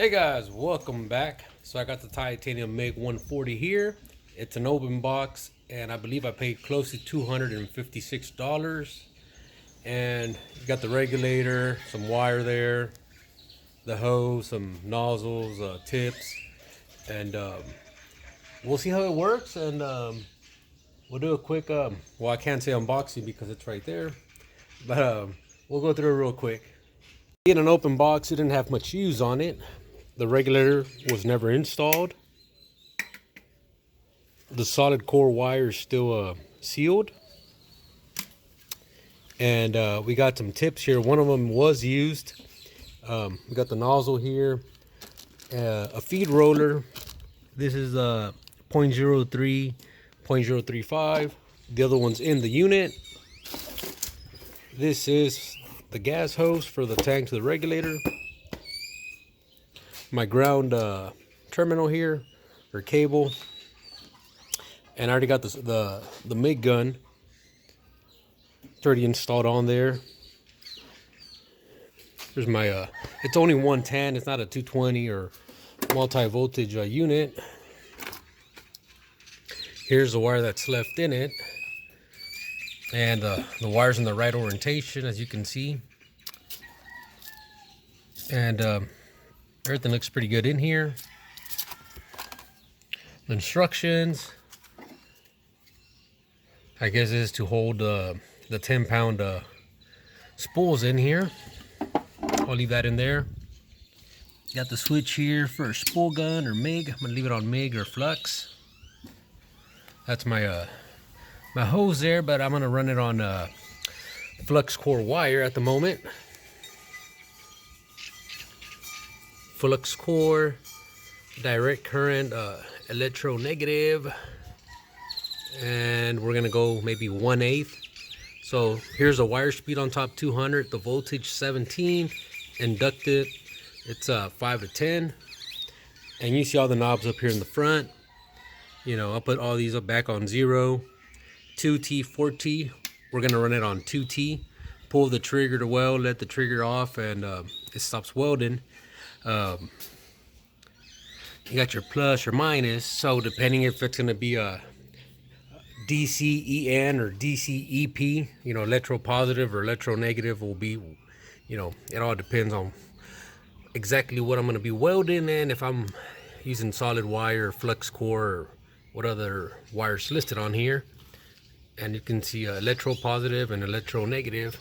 Hey guys, welcome back. So I got the titanium MIG140 here. It's an open box and I believe I paid close to $256. And you got the regulator, some wire there, the hose, some nozzles, tips, and we'll see how it works. And we'll do a quick, well, I can't say unboxing because it's right there, but we'll go through it real quick. In an open box, it didn't have much use on it. The regulator was never installed. The solid core wire is still sealed. And we got some tips here. One of them was used. We got the nozzle here. A feed roller. This is 0.03, 0.035. The other one's in the unit. This is the gas hose for the tank to the regulator. My ground terminal here, or cable, and I already got this, the MIG gun. It's already installed on there. There's my it's only 110. It's not a 220 or multi-voltage unit. Here's the wire that's left in it, and the wire's in the right orientation, as you can see, and everything looks pretty good in here. The instructions, I guess, is to hold the 10-pound spools in here. I'll leave that in there. Got the switch here for a spool gun or MIG. I'm gonna leave it on MIG or Flux. That's my my hose there, but I'm gonna run it on Flux Core wire at the moment. Flux Core, direct current, electronegative, and we're gonna go maybe 1/8. So here's the wire speed on top, 200, the voltage 17, inductive it's 5 to 10, and you see all the knobs up here in the front. You know, I'll put all these up back on 0, 2T, 4T. We're gonna run it on 2T. Pull the trigger to weld, let the trigger off, and it stops welding. You got your plus or minus, so depending if it's going to be a DCEN or DCEP, you know, electropositive or electronegative will be, you know, it all depends on exactly what I'm going to be welding, and if I'm using solid wire, flux core, or what other wires listed on here. And you can see electropositive and electronegative.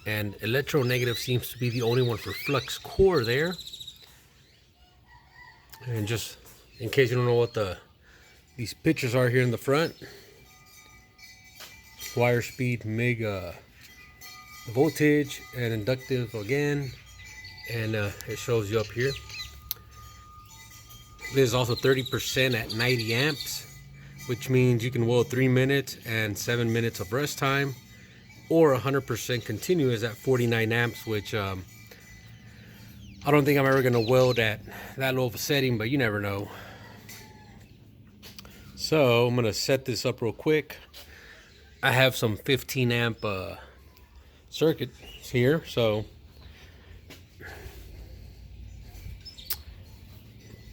And electronegative seems to be the only one for flux core there. And just in case you don't know what these pictures are here in the front, wire speed, MIG, voltage, and inductive again, and it shows you up here. There's also 30% at 90 amps, which means you can weld 3 minutes and 7 minutes of rest time, or 100% continuous at 49 amps, which I don't think I'm ever going to weld at that low of a setting, but you never know. So I'm going to set this up real quick. I have some 15 amp circuits here, so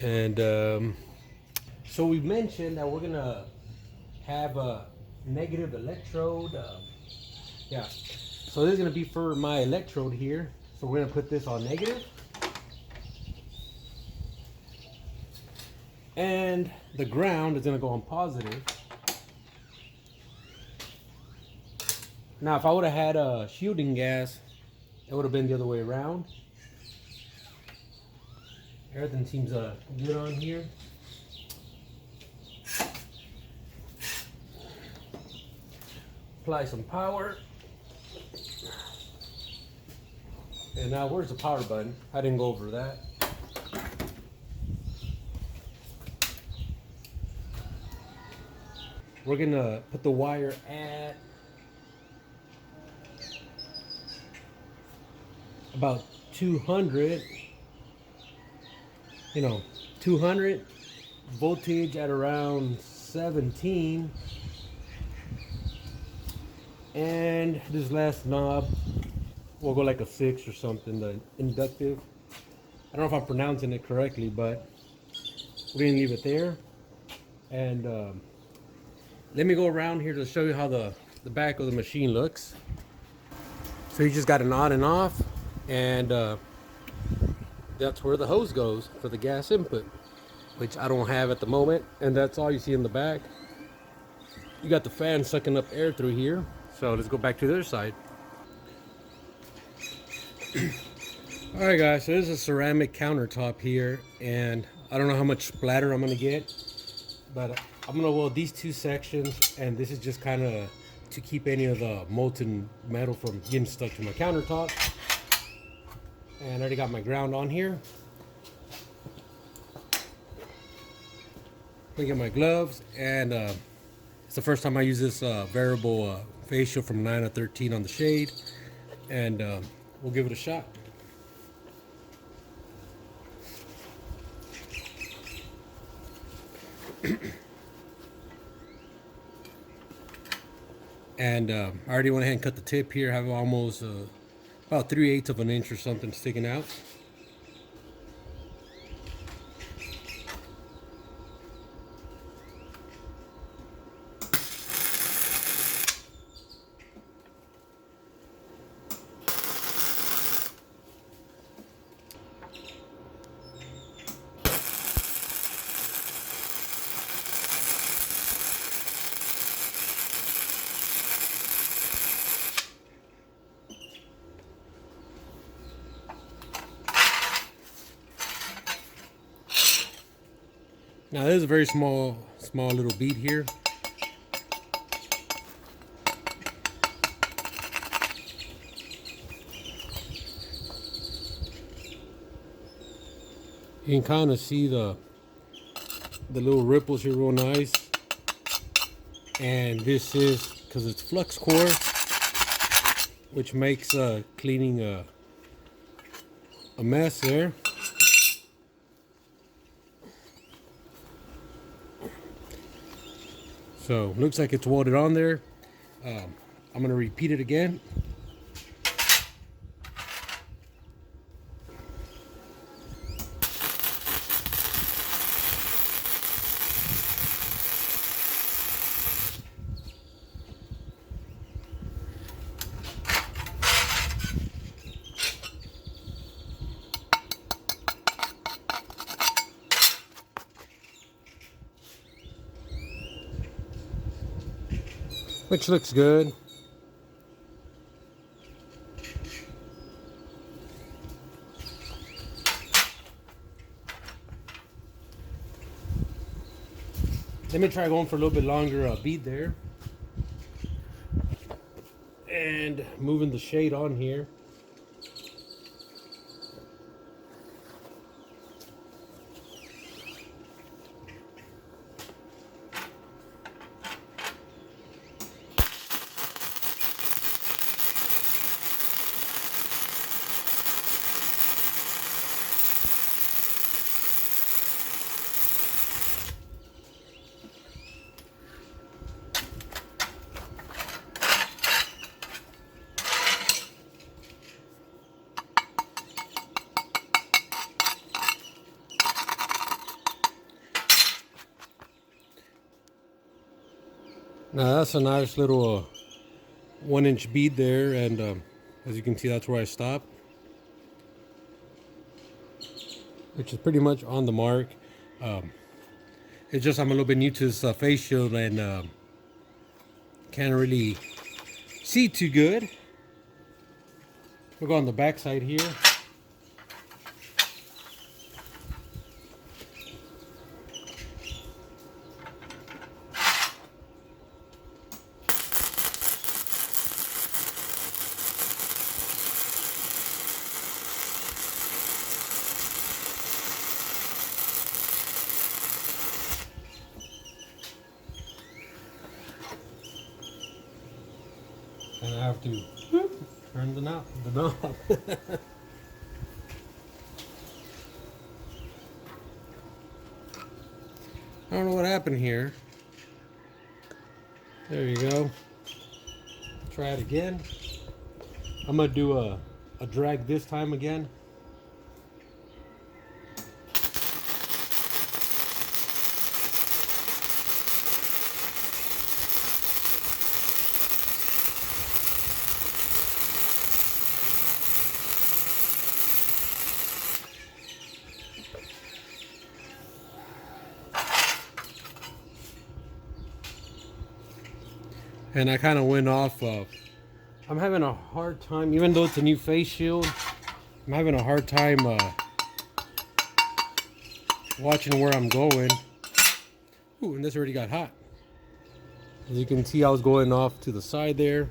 so we mentioned that we're going to have a negative electrode. Yeah, so this is going to be for my electrode here. So we're going to put this on negative. And the ground is going to go on positive. Now, if I would have had a shielding gas, it would have been the other way around. Everything seems good on here. Apply some power. And now, where's the power button? I didn't go over that. We're gonna put the wire at about 200, 200, voltage at around 17, and this last knob we'll go like a 6 or something, the inductive. I don't know if I'm pronouncing it correctly, but we're gonna leave it there. And let me go around here to show you how the back of the machine looks. So you just got an on and off, and that's where the hose goes for the gas input, which I don't have at the moment, and that's all you see in the back. You got the fan sucking up air through here. So let's go back to the other side. All right, guys, so there's a ceramic countertop here, and I don't know how much splatter I'm gonna get, but I'm gonna weld these two sections, and this is just kind of to keep any of the molten metal from getting stuck to my countertop. And I already got my ground on here. Look at my gloves, and it's the first time I use this variable facial from 9 to 13 on the shade, and we'll give it a shot. And I already went ahead and cut the tip here. I have almost about 3/8 of an inch or something sticking out. Now there's a very small little bead here. You can kind of see the little ripples here real nice. And this is because it's Flux Core, which makes cleaning a mess there. So looks like it's welded on there. I'm gonna repeat it again. Which looks good. Let me try going for a little bit longer bead there. And moving the shade on here. Now that's a nice little 1-inch bead there, and as you can see, that's where I stopped, which is pretty much on the mark. It's just I'm a little bit new to this face shield and can't really see too good. We'll go on the back side here. And I have to turn the knob. I don't know what happened here. There you go. Try it again. I'm gonna do a drag this time again. and I kind of went off. I'm having a hard time, even though it's a new face shield, I'm having a hard time watching where I'm going. Ooh, and this already got hot. As you can see, I was going off to the side there.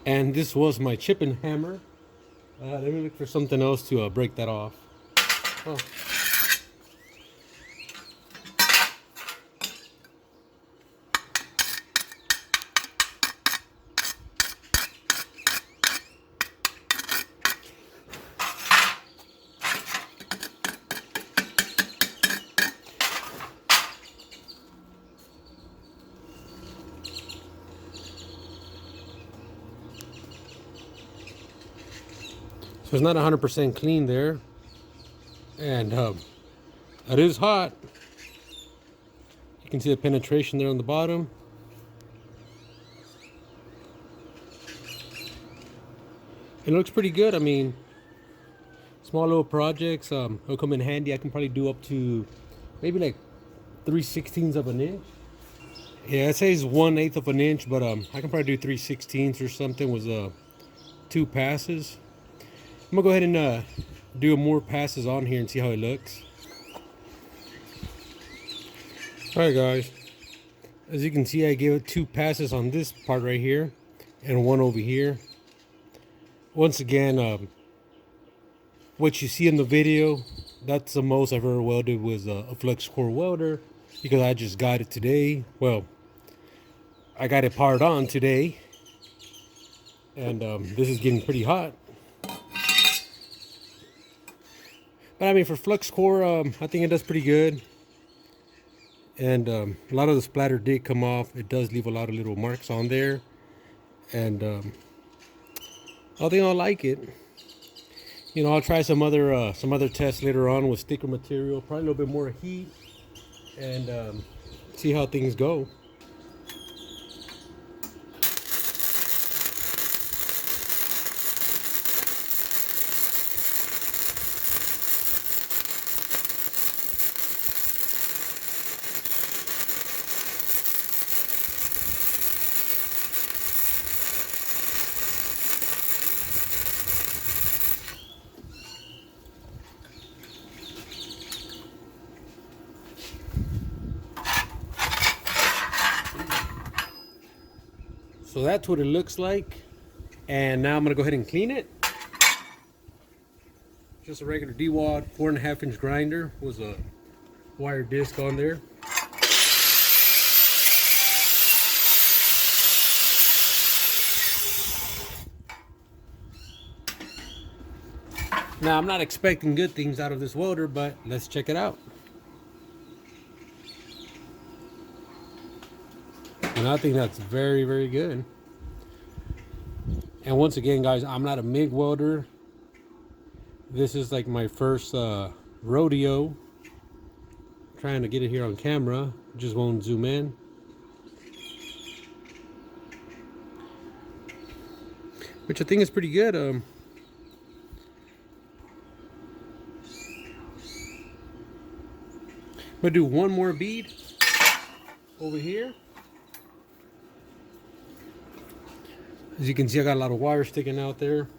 And this was my chipping hammer. Let me look for something else to break that off. Oh. So it's not 100% clean there, and it is hot. You can see the penetration there on the bottom. It looks pretty good. I mean, small little projects, it'll come in handy. I can probably do up to maybe like 3/16 of an inch. Yeah, it says 1/8 of an inch, but I can probably do 3/16 or something with 2 passes. I'm gonna go ahead and do more passes on here and see how it looks. Alright guys, as you can see, I gave it 2 passes on this part right here and 1 over here. Once again, what you see in the video, that's the most I've ever welded with a Flux Core welder, because I just got it today. Well, I got it powered on today, and this is getting pretty hot. But I mean, for Flux Core, I think it does pretty good. And a lot of the splatter did come off. It does leave a lot of little marks on there. And I think I'll like it. You know, I'll try some other tests later on with thicker material, probably a little bit more heat, and see how things go. So that's what it looks like. And now I'm gonna go ahead and clean it. Just a regular D-wad 4.5 inch grinder with a wire disc on there. Now I'm not expecting good things out of this welder, but let's check it out. And I think that's very, very good. And once again, guys, I'm not a MIG welder. This is like my first rodeo. Trying to get it here on camera, just won't zoom in. Which I think is pretty good. I'm gonna do one more bead over here. As you can see, I got a lot of wire sticking out there.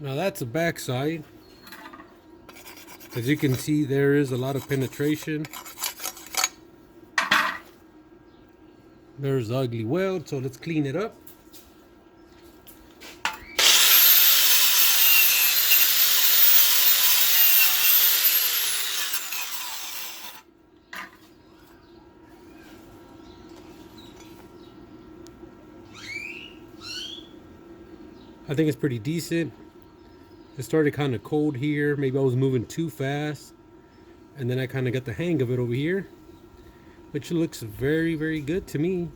Now that's the back side. As you can see, there is a lot of penetration. There's the ugly weld, so let's clean it up. I think it's pretty decent. It started kind of cold here. Maybe I was moving too fast. And then I kind of got the hang of it over here, which looks very, very good to me.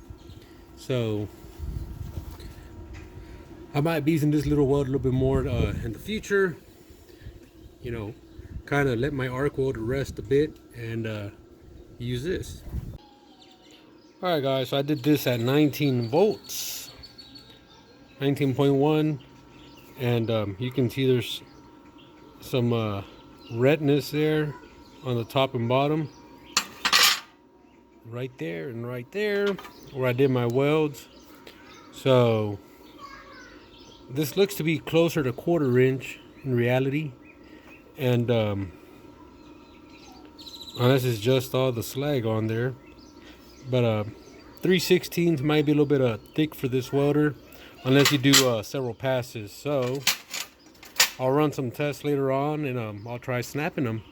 So I might be using this little weld a little bit more in the future. You know, kind of let my arc welder rest a bit and use this. All right, guys. So I did this at 19 volts, 19.1, and you can see there's some redness there on the top and bottom, right there and right there where I did my welds. So this looks to be closer to 1/4 inch in reality, and unless it's just all the slag on there, but 3/16 might be a little bit thick for this welder unless you do several passes. So I'll run some tests later on, and I'll try snapping them.